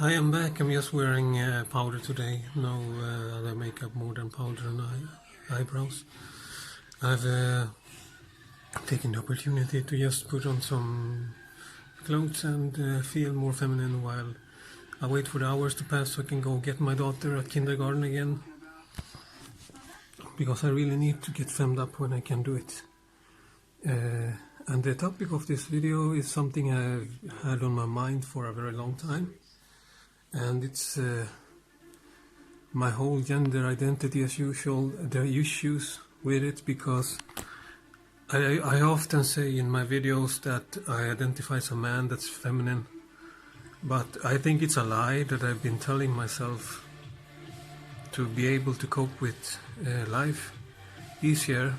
Hi, I'm back. I'm just wearing powder today. No other makeup more than powder and eyebrows. I've taken the opportunity to just put on some clothes and feel more feminine while I wait for the hours to pass so I can go get my daughter at kindergarten again. Because I really need to get femmed up when I can do it. And the topic of this video is something I've had on my mind for a very long time. And it's my whole gender identity as usual, the issues with it, because I often say in my videos that I identify as a man that's feminine, but I think it's a lie that I've been telling myself to be able to cope with life easier,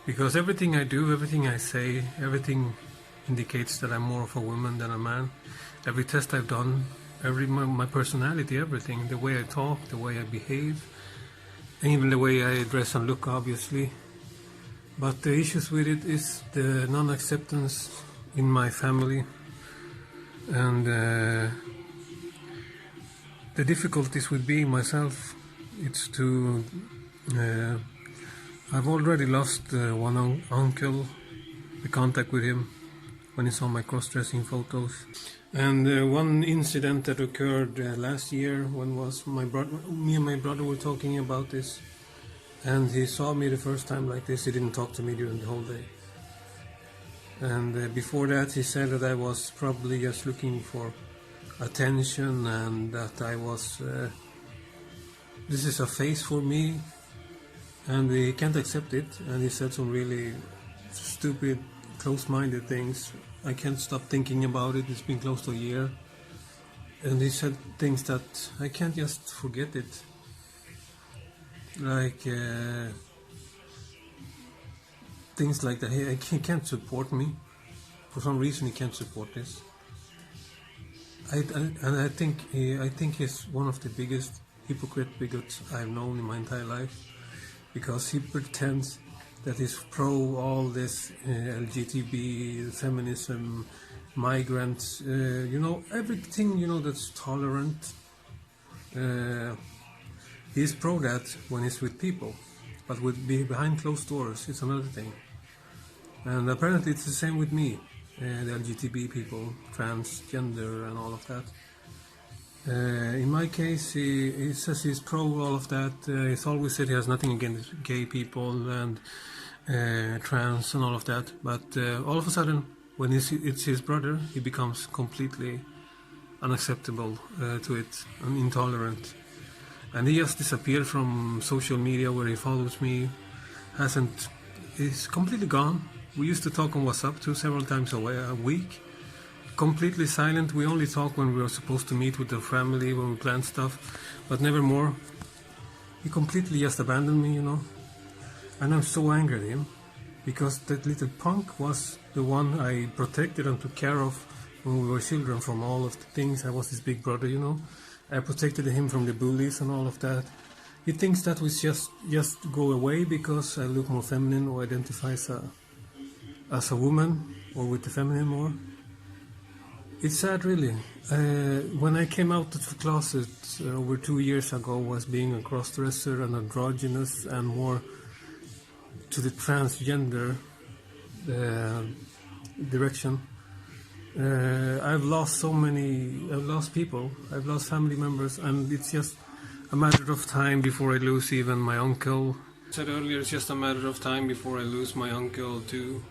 because everything I do, everything I say, everything indicates that I'm more of a woman than a man. Every test I've done, my personality, everything, the way I talk, the way I behave, and even the way I dress and look, obviously. But the issues with it is the non-acceptance in my family, and the difficulties with being myself. It's to I've already lost one uncle, the contact with him when he saw my cross-dressing photos. And one incident that occurred last year, when was me and my brother were talking about this, and he saw me the first time like this. He didn't talk to me during the whole day. And before that he said that I was probably just looking for attention, and that I was this is a phase for me, and he can't accept it. And he said some really stupid, close-minded things. I can't stop thinking about it. It's been close to a year. And he said things that I can't just forget it. Like things like that. He can't support me. For some reason he can't support this. I think he's one of the biggest hypocrite bigots I've known in my entire life, because he pretends that is pro all this LGBT, feminism, migrants, everything, that's tolerant. He's pro that when he's with people, but behind closed doors, it's another thing. And apparently it's the same with me, the LGBT people, transgender and all of that. In my case, he says he's pro all of that. He's always said he has nothing against gay people and trans and all of that, but all of a sudden, when it's his brother, he becomes completely unacceptable to it and intolerant. And he just disappeared from social media where he follows me. He's completely gone. We used to talk on WhatsApp several times a week. Completely silent. We only talk when we were supposed to meet with the family, when we plan stuff, but never more. He completely just abandoned me, and I'm so angry at him, because that little punk was the one I protected and took care of when we were children from all of the things. I was his big brother, I protected him from the bullies and all of that. He thinks that will just go away because I look more feminine or identify as a woman or with the feminine more. It's sad, really. When I came out of the closet over 2 years ago as being a crossdresser and androgynous and more to the transgender direction, I've lost people, I've lost family members, and it's just a matter of time before I lose even my uncle. I said earlier, it's just a matter of time before I lose my uncle to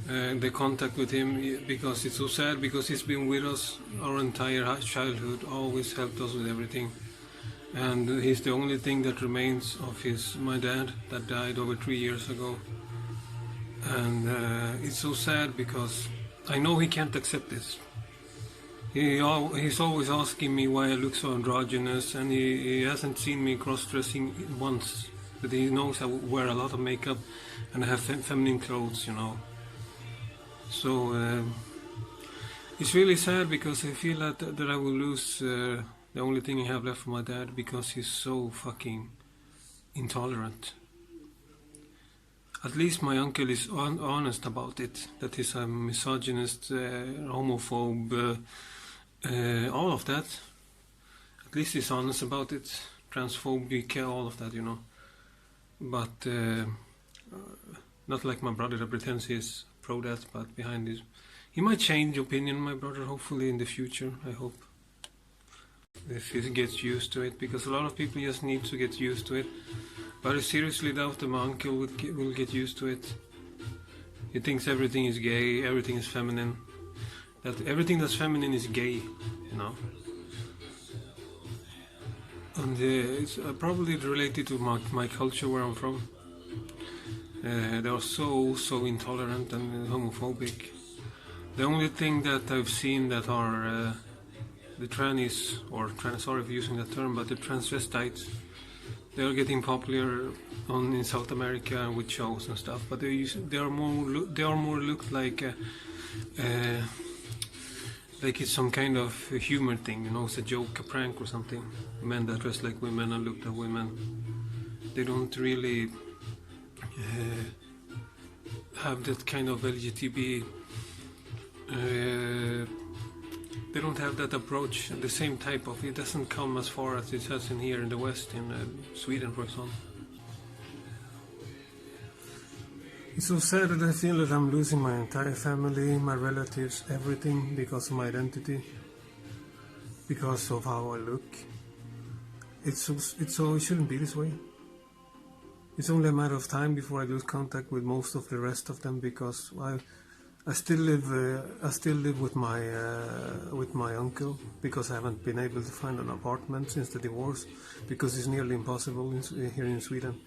the contact with him, because it's so sad, because he's been with us our entire childhood, always helped us with everything, and he's the only thing that remains of my dad that died over 3 years ago. And it's so sad, because I know he can't accept this. He's always asking me why I look so androgynous, and he hasn't seen me cross-dressing once, but he knows I wear a lot of makeup and I have feminine clothes, So it's really sad, because I feel that I will lose the only thing I have left for my dad, because he's so fucking intolerant. At least my uncle is honest about it, that he's a misogynist, homophobe, All of that. At least he's honest about it. Transphobic, all of that, you know. But not like my brother that pretends he's pro that, but behind this, he might change opinion, my brother, hopefully in the future, I hope. If he gets used to it, because a lot of people just need to get used to it. But I seriously doubt that my uncle will get used to it. He thinks everything is gay, everything is feminine. That everything that's feminine is gay, you know. And it's probably related to my culture where I'm from. They are so intolerant and homophobic. The only thing that I've seen that are the trannies, or sorry for using that term, but the transvestites, they are getting popular in South America with shows and stuff. But they are more looked like it's some kind of a humor thing, you know, it's a joke, a prank or something. Men that dress like women and look like women. They don't really have that kind of LGTB. They don't have that approach, the same type of. It doesn't come as far as it has in here in the West, in Sweden, for example. It's so sad that I feel that I'm losing my entire family, my relatives, everything because of my identity, because of how I look. It shouldn't be this way. It's only a matter of time before I lose contact with most of the rest of them, because I still live with my uncle, because I haven't been able to find an apartment since the divorce, because it's nearly impossible here in Sweden.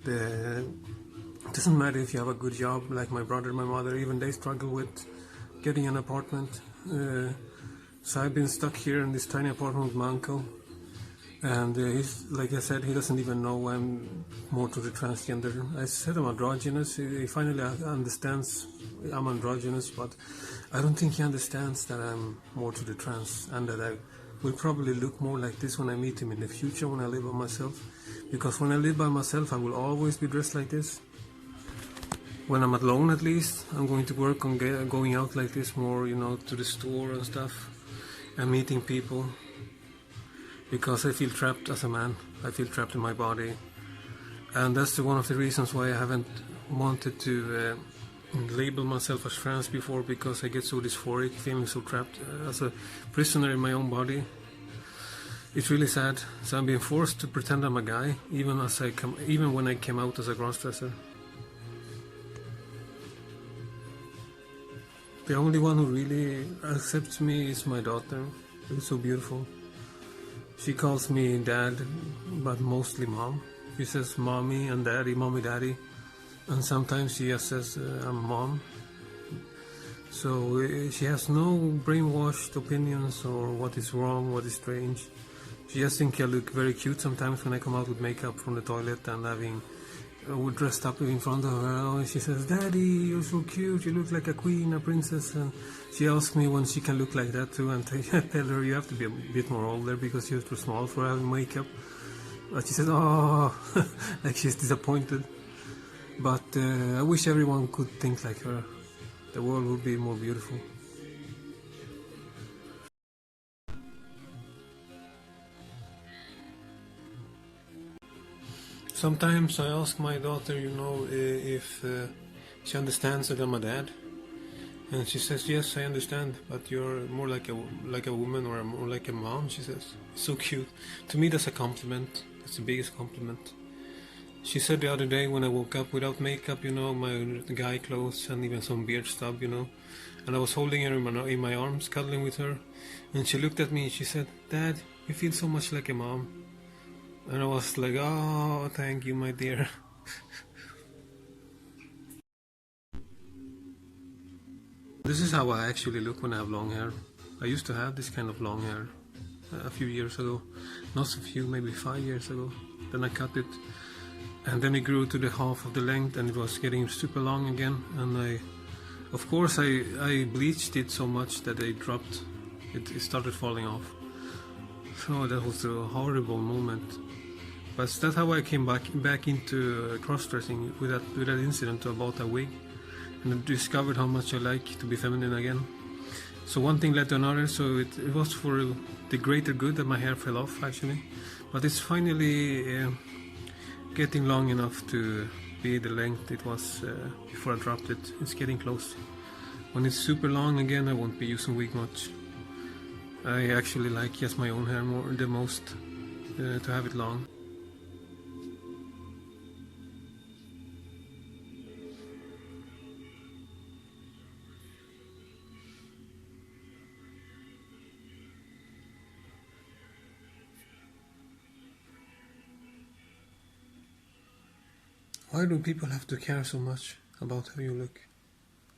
It doesn't matter if you have a good job, like my brother and my mother, even they struggle with getting an apartment. So I've been stuck here in this tiny apartment with my uncle. And he's, like I said, he doesn't even know I'm more to the transgender. I said I'm androgynous. He finally understands I'm androgynous, but I don't think he understands that I'm more to the trans, and that I will probably look more like this when I meet him in the future, when I live by myself. Because when I live by myself, I will always be dressed like this. When I'm alone, at least, I'm going to work on going out like this more, you know, to the store and stuff, and meeting people. Because I feel trapped as a man. I feel trapped in my body. And that's one of the reasons why I haven't wanted to label myself as trans before, because I get so dysphoric, feeling so trapped as a prisoner in my own body. It's really sad. So I'm being forced to pretend I'm a guy, even when I came out as a crossdresser. The only one who really accepts me is my daughter. It's so beautiful. She calls me dad, but mostly mom. She says mommy and daddy, mommy, daddy. And sometimes she just says I'm mom. So she has no brainwashed opinions or what is wrong, what is strange. She just thinks I look very cute sometimes when I come out with makeup from the toilet and having dressed up in front of her. And she says, "Daddy, you're so cute, you look like a queen, a princess." And she asks me when she can look like that too, and I tell her you have to be a bit more older because you're too small for having makeup. But she says, "Oh," like she's disappointed. But I wish everyone could think like her. The world would be more beautiful. Sometimes I ask my daughter, you know, if she understands that I'm a dad, and she says, "Yes, I understand, but you're more like a woman, or more like a mom." She says, "It's so cute." To me, that's a compliment. That's the biggest compliment. She said the other day when I woke up without makeup, you know, my guy clothes and even some beard stub, you know, and I was holding her in my arms, cuddling with her, and she looked at me and she said, "Dad, you feel so much like a mom." And I was like, "Oh, thank you, my dear." This is how I actually look when I have long hair. I used to have this kind of long hair a few years ago. Not a few, maybe 5 years ago. Then I cut it, and then it grew to the half of the length, and it was getting super long again. And of course I bleached it so much that it dropped. It started falling off. So that was a horrible moment. But that's how I came back into cross-dressing, with that incident about a wig, and I discovered how much I like to be feminine again. So one thing led to another, so it was for the greater good that my hair fell off actually. But it's finally getting long enough to be the length it was before I dropped it. It's getting close. When it's super long again, I won't be using wig much. I actually like just my own hair the most, to have it long. Why do people have to care so much about how you look,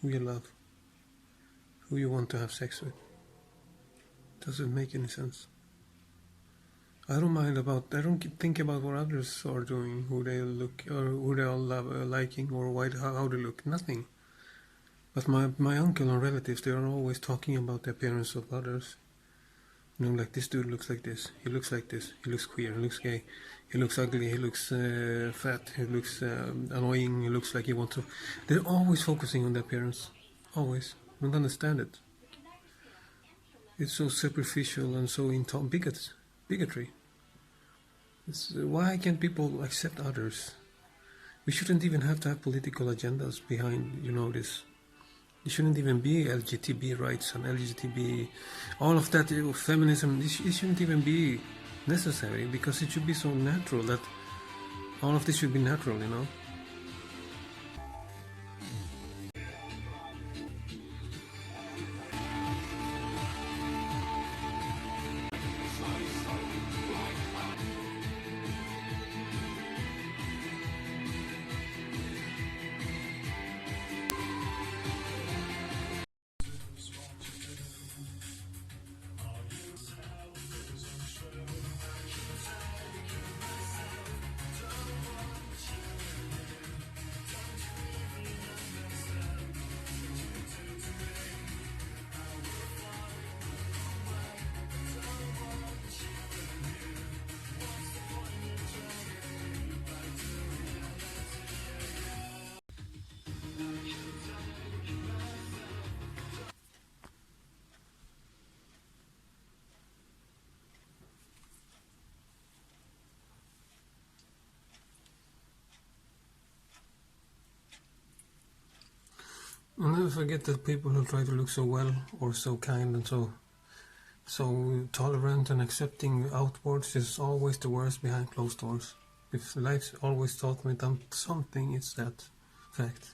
who you love, who you want to have sex with? Doesn't make any sense. I don't think about what others are doing, who they look, or who they all love, liking, or how they look, nothing. But my uncle and relatives, they are always talking about the appearance of others. You know, like, this dude looks like this, he looks like this, he looks queer, he looks gay, he looks ugly, he looks fat, he looks annoying, he looks like he wants to... They're always focusing on the appearance. Always. I don't understand it. It's so superficial and so bigotry. Why can't people accept others? We shouldn't even have to have political agendas behind, this. It shouldn't even be LGBT rights and LGBT, all of that, feminism. It shouldn't even be necessary, because it should be so natural that all of this should be natural, I'll never forget that people who try to look so well, or so kind, and so tolerant and accepting outwards is always the worst behind closed doors. If life's always taught me something, it's that fact.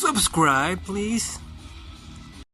subscribe, please?